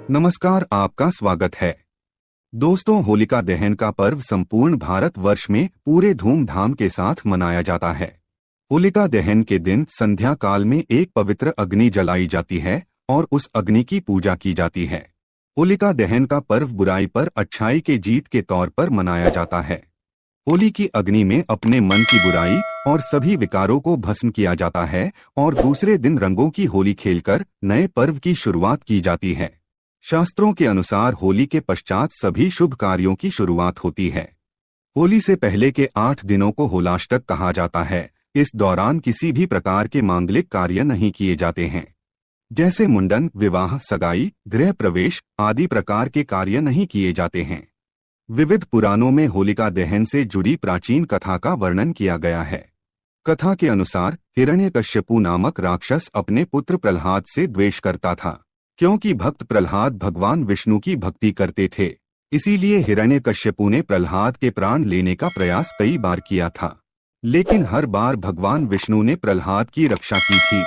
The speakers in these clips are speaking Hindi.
नमस्कार, आपका स्वागत है। दोस्तों, होलिका दहन का पर्व संपूर्ण भारतवर्ष में पूरे धूमधाम के साथ मनाया जाता है। होलिका दहन के दिन संध्या काल में एक पवित्र अग्नि जलाई जाती है और उस अग्नि की पूजा की जाती है। होलिका दहन का पर्व बुराई पर अच्छाई के जीत के तौर पर मनाया जाता है। होली की अग्नि में अपने मन की बुराई और सभी विकारों को भस्म किया जाता है और दूसरे दिन रंगों की होली खेलकर नए पर्व की शुरुआत की जाती है। शास्त्रों के अनुसार होली के पश्चात सभी शुभ कार्यों की शुरुआत होती है। होली से पहले के 8 दिनों को होलाष्टक कहा जाता है। इस दौरान किसी भी प्रकार के मांगलिक कार्य नहीं किए जाते हैं, जैसे मुंडन, विवाह, सगाई, गृह प्रवेश आदि प्रकार के कार्य नहीं किए जाते हैं। विविध पुराणों में होलिका दहन से जुड़ी प्राचीन कथा का वर्णन किया गया है। कथा के अनुसार हिरण्यकश्यपु नामक राक्षस अपने पुत्र प्रहलाद से द्वेष करता था, क्योंकि भक्त प्रहलाद भगवान विष्णु की भक्ति करते थे। इसीलिए हिरण्यकश्यपु ने प्रहलाद के प्राण लेने का प्रयास कई बार किया था, लेकिन हर बार भगवान विष्णु ने प्रहलाद की रक्षा की थी।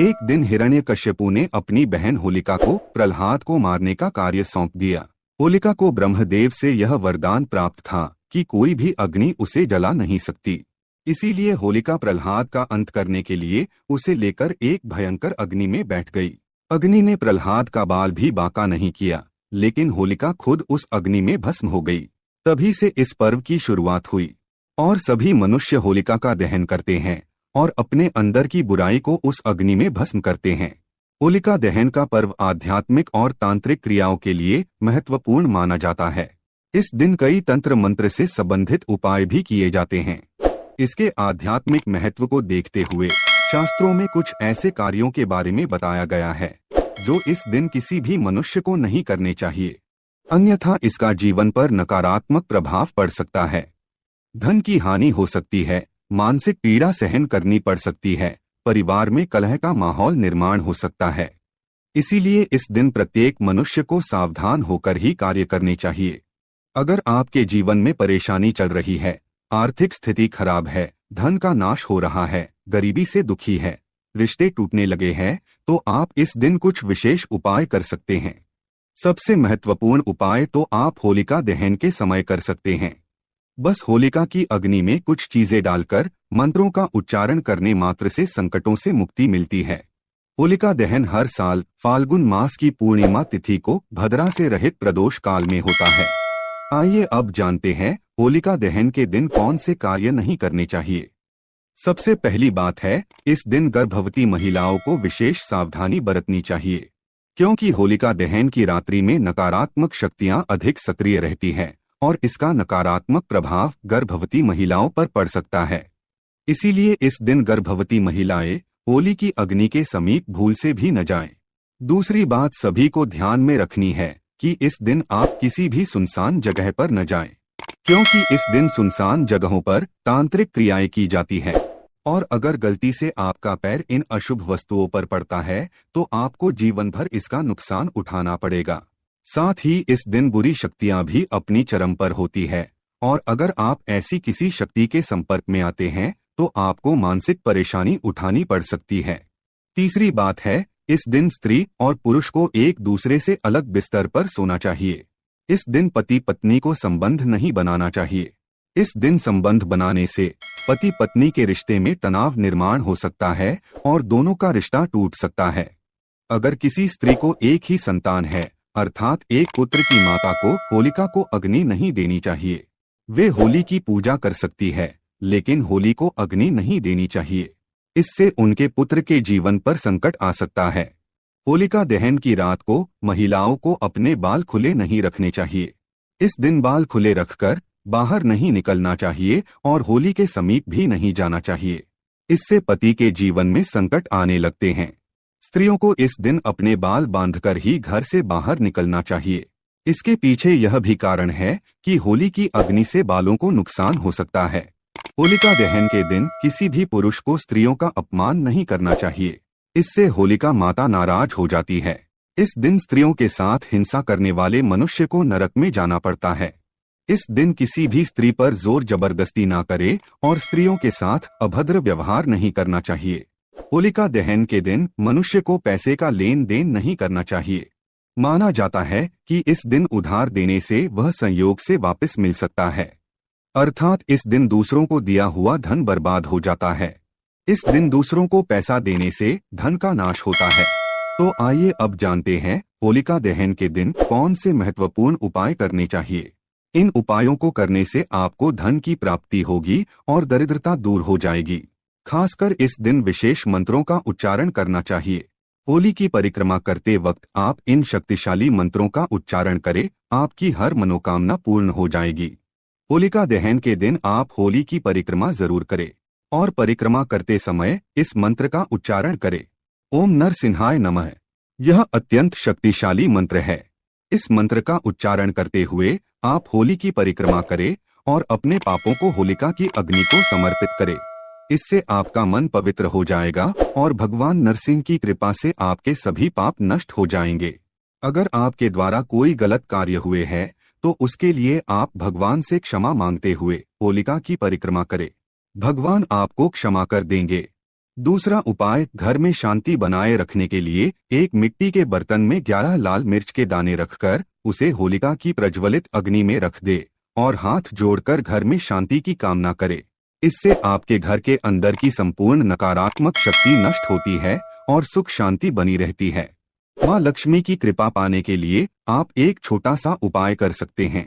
एक दिन हिरण्यकश्यपु ने अपनी बहन होलिका को प्रहलाद को मारने का कार्य सौंप दिया। होलिका को ब्रह्मदेव से यह वरदान प्राप्त था कि कोई भी अग्नि उसे जला नहीं सकती। इसीलिए होलिका प्रहलाद का अंत करने के लिए उसे लेकर एक भयंकर अग्नि में बैठ गई। अग्नि ने प्रहलाद का बाल भी बांका नहीं किया, लेकिन होलिका खुद उस अग्नि में भस्म हो गई। तभी से इस पर्व की शुरुआत हुई और सभी मनुष्य होलिका का दहन करते हैं और अपने अंदर की बुराई को उस अग्नि में भस्म करते हैं। होलिका दहन का पर्व आध्यात्मिक और तांत्रिक क्रियाओं के लिए महत्वपूर्ण माना जाता है। इस दिन कई तंत्र मंत्र से संबंधित उपाय भी किए जाते हैं। इसके आध्यात्मिक महत्व को देखते हुए शास्त्रों में कुछ ऐसे कार्यों के बारे में बताया गया है जो इस दिन किसी भी मनुष्य को नहीं करने चाहिए, अन्यथा इसका जीवन पर नकारात्मक प्रभाव पड़ सकता है। धन की हानि हो सकती है, मानसिक पीड़ा सहन करनी पड़ सकती है, परिवार में कलह का माहौल निर्माण हो सकता है। इसीलिए इस दिन प्रत्येक मनुष्य को सावधान होकर ही कार्य करने चाहिए। अगर आपके जीवन में परेशानी चल रही है, आर्थिक स्थिति खराब है, धन का नाश हो रहा है, गरीबी से दुखी है, रिश्ते टूटने लगे हैं, तो आप इस दिन कुछ विशेष उपाय कर सकते हैं। सबसे महत्वपूर्ण उपाय तो आप होलिका दहन के समय कर सकते हैं। बस होलिका की अग्नि में कुछ चीजें डालकर मंत्रों का उच्चारण करने मात्र से संकटों से मुक्ति मिलती है। होलिका दहन हर साल फाल्गुन मास की पूर्णिमा तिथि को भद्रा से रहित प्रदोष काल में होता है। आइए अब जानते हैं होलिका दहन के दिन कौन से कार्य नहीं करने चाहिए। सबसे पहली बात है, इस दिन गर्भवती महिलाओं को विशेष सावधानी बरतनी चाहिए, क्योंकि होलिका दहन की रात्रि में नकारात्मक शक्तियां अधिक सक्रिय रहती हैं और इसका नकारात्मक प्रभाव गर्भवती महिलाओं पर पड़ सकता है। इसीलिए इस दिन गर्भवती महिलाएं होली की अग्नि के समीप भूल से भी न जाएं। दूसरी बात सभी को ध्यान में रखनी है कि इस दिन आप किसी भी सुनसान जगह पर न जाएं, क्योंकि इस दिन सुनसान जगहों पर तांत्रिक क्रियाएं की जाती हैं और अगर गलती से आपका पैर इन अशुभ वस्तुओं पर पड़ता है तो आपको जीवन भर इसका नुकसान उठाना पड़ेगा। साथ ही इस दिन बुरी शक्तियां भी अपनी चरम पर होती है और अगर आप ऐसी किसी शक्ति के संपर्क में आते हैं तो आपको मानसिक परेशानी उठानी पड़ सकती है। तीसरी बात है, इस दिन स्त्री और पुरुष को एक दूसरे से अलग बिस्तर पर सोना चाहिए। इस दिन पति पत्नी को संबंध नहीं बनाना चाहिए। इस दिन संबंध बनाने से पति पत्नी के रिश्ते में तनाव निर्माण हो सकता है और दोनों का रिश्ता टूट सकता है। अगर किसी स्त्री को एक ही संतान है, अर्थात एक पुत्र की माता को होलिका को अग्नि नहीं देनी चाहिए। वे होली की पूजा कर सकती है, लेकिन होली को अग्नि नहीं देनी चाहिए। इससे उनके पुत्र के जीवन पर संकट आ सकता है। होलिका दहन की रात को महिलाओं को अपने बाल खुले नहीं रखने चाहिए। इस दिन बाल खुले रखकर बाहर नहीं निकलना चाहिए और होली के समीप भी नहीं जाना चाहिए। इससे पति के जीवन में संकट आने लगते हैं। स्त्रियों को इस दिन अपने बाल बांधकर ही घर से बाहर निकलना चाहिए। इसके पीछे यह भी कारण है कि होली की अग्नि से बालों को नुकसान हो सकता है। होलिका दहन के दिन किसी भी पुरुष को स्त्रियों का अपमान नहीं करना चाहिए। इससे होलिका माता नाराज हो जाती है। इस दिन स्त्रियों के साथ हिंसा करने वाले मनुष्य को नरक में जाना पड़ता है। इस दिन किसी भी स्त्री पर जोर जबरदस्ती ना करे और स्त्रियों के साथ अभद्र व्यवहार नहीं करना चाहिए। होलिका दहन के दिन मनुष्य को पैसे का लेन देन नहीं करना चाहिए। माना जाता है कि इस दिन उधार देने से वह संयोग से वापस मिल सकता है, अर्थात इस दिन दूसरों को दिया हुआ धन बर्बाद हो जाता है। इस दिन दूसरों को पैसा देने से धन का नाश होता है। तो आइए अब जानते हैं होलिका दहन के दिन कौन से महत्वपूर्ण उपाय करने चाहिए। इन उपायों को करने से आपको धन की प्राप्ति होगी और दरिद्रता दूर हो जाएगी। खासकर इस दिन विशेष मंत्रों का उच्चारण करना चाहिए। होली की परिक्रमा करते वक्त आप इन शक्तिशाली मंत्रों का उच्चारण करें, आपकी हर मनोकामना पूर्ण हो जाएगी। होलिका दहन के दिन आप होली की परिक्रमा जरूर करें और परिक्रमा करते समय इस मंत्र का उच्चारण करें, ओम नरसिंहाय नमः। यह अत्यंत शक्तिशाली मंत्र है। इस मंत्र का उच्चारण करते हुए आप होली की परिक्रमा करें और अपने पापों को होलिका की अग्नि को समर्पित करें। इससे आपका मन पवित्र हो जाएगा और भगवान नरसिंह की कृपा से आपके सभी पाप नष्ट हो जाएंगे। अगर आपके द्वारा कोई गलत कार्य हुए हैं तो उसके लिए आप भगवान से क्षमा मांगते हुए होलिका की परिक्रमा करें। भगवान आपको क्षमा कर देंगे। दूसरा उपाय, घर में शांति बनाए रखने के लिए एक मिट्टी के बर्तन में 11 लाल मिर्च के दाने रखकर उसे होलिका की प्रज्वलित अग्नि में रख दे और हाथ जोड़कर घर में शांति की कामना करे। इससे आपके घर के अंदर की संपूर्ण नकारात्मक शक्ति नष्ट होती है और सुख शांति बनी रहती है। माँ लक्ष्मी की कृपा पाने के लिए आप एक छोटा सा उपाय कर सकते हैं।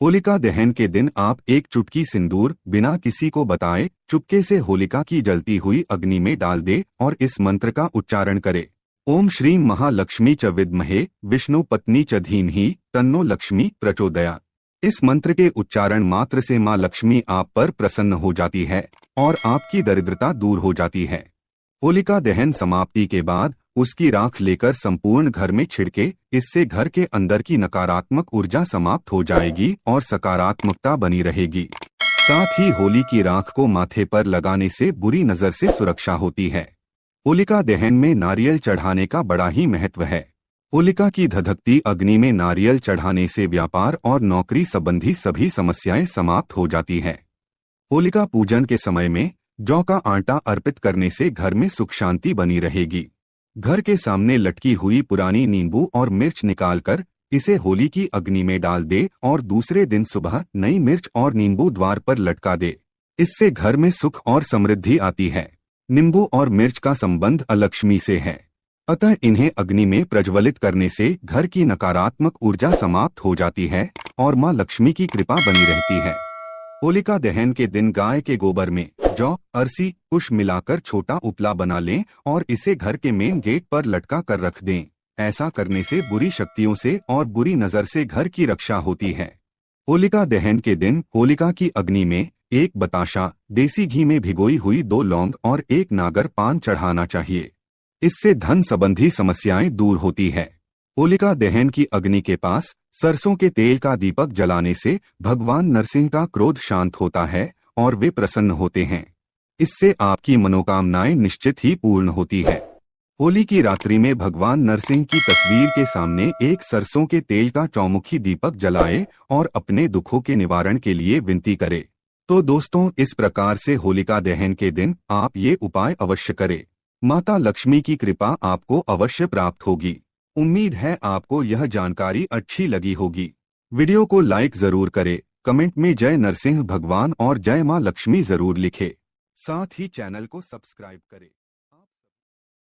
होलिका दहन के दिन आप एक चुटकी सिंदूर बिना किसी को बताए चुपके से होलिका की जलती हुई अग्नि में डाल दे और इस मंत्र का उच्चारण करे, ओम श्रीं महालक्ष्मी च विद्महे विष्णु पत्नी च धीमहि तन्नो लक्ष्मी प्रचोदयात्। इस मंत्र के उच्चारण मात्र से माँ लक्ष्मी आप पर प्रसन्न हो जाती है और आपकी दरिद्रता दूर हो जाती है। होलिका दहन समाप्ति के बाद उसकी राख लेकर संपूर्ण घर में छिड़के, इससे घर के अंदर की नकारात्मक ऊर्जा समाप्त हो जाएगी और सकारात्मकता बनी रहेगी। साथ ही होली की राख को माथे पर लगाने से बुरी नजर से सुरक्षा होती है। होलिका दहन में नारियल चढ़ाने का बड़ा ही महत्व है। होलिका की धधकती अग्नि में नारियल चढ़ाने से व्यापार और नौकरी संबंधी सभी समस्याएं समाप्त हो जाती हैं। होलिका पूजन के समय में जौ का आटा अर्पित करने से घर में सुख शांति बनी रहेगी। घर के सामने लटकी हुई पुरानी नींबू और मिर्च निकालकर इसे होली की अग्नि में डाल दे और दूसरे दिन सुबह नई मिर्च और नींबू द्वार पर लटका दे। इससे घर में सुख और समृद्धि आती है। नींबू और मिर्च का संबंध अलक्ष्मी से है, अतः इन्हें अग्नि में प्रज्वलित करने से घर की नकारात्मक ऊर्जा समाप्त हो जाती है और माँ लक्ष्मी की कृपा बनी रहती है। होलिका दहन के दिन गाय के गोबर में जौ, अरसी, कुश मिलाकर छोटा उपला बना लें और इसे घर के मेन गेट पर लटका कर रख दें। ऐसा करने से बुरी शक्तियों से और बुरी नजर से घर की रक्षा होती है। होलिका दहन के दिन होलिका की अग्नि में एक बताशा, देसी घी में भिगोई हुई 2 लौंग और 1 नागर पान चढ़ाना चाहिए। इससे धन संबंधी समस्याएं दूर होती है। होलिका दहन की अग्नि के पास सरसों के तेल का दीपक जलाने से भगवान नरसिंह का क्रोध शांत होता है और वे प्रसन्न होते हैं। इससे आपकी मनोकामनाएं निश्चित ही पूर्ण होती है। होली की रात्रि में भगवान नरसिंह की तस्वीर के सामने एक सरसों के तेल का चौमुखी दीपक जलाए और अपने दुखों के निवारण के लिए विनती करे। तो दोस्तों, इस प्रकार से होलिका दहन के दिन आप ये उपाय अवश्य करें। माता लक्ष्मी की कृपा आपको अवश्य प्राप्त होगी। उम्मीद है आपको यह जानकारी अच्छी लगी होगी। वीडियो को लाइक जरूर करें, कमेंट में जय नरसिंह भगवान और जय मां लक्ष्मी जरूर लिखें। साथ ही चैनल को सब्सक्राइब करें।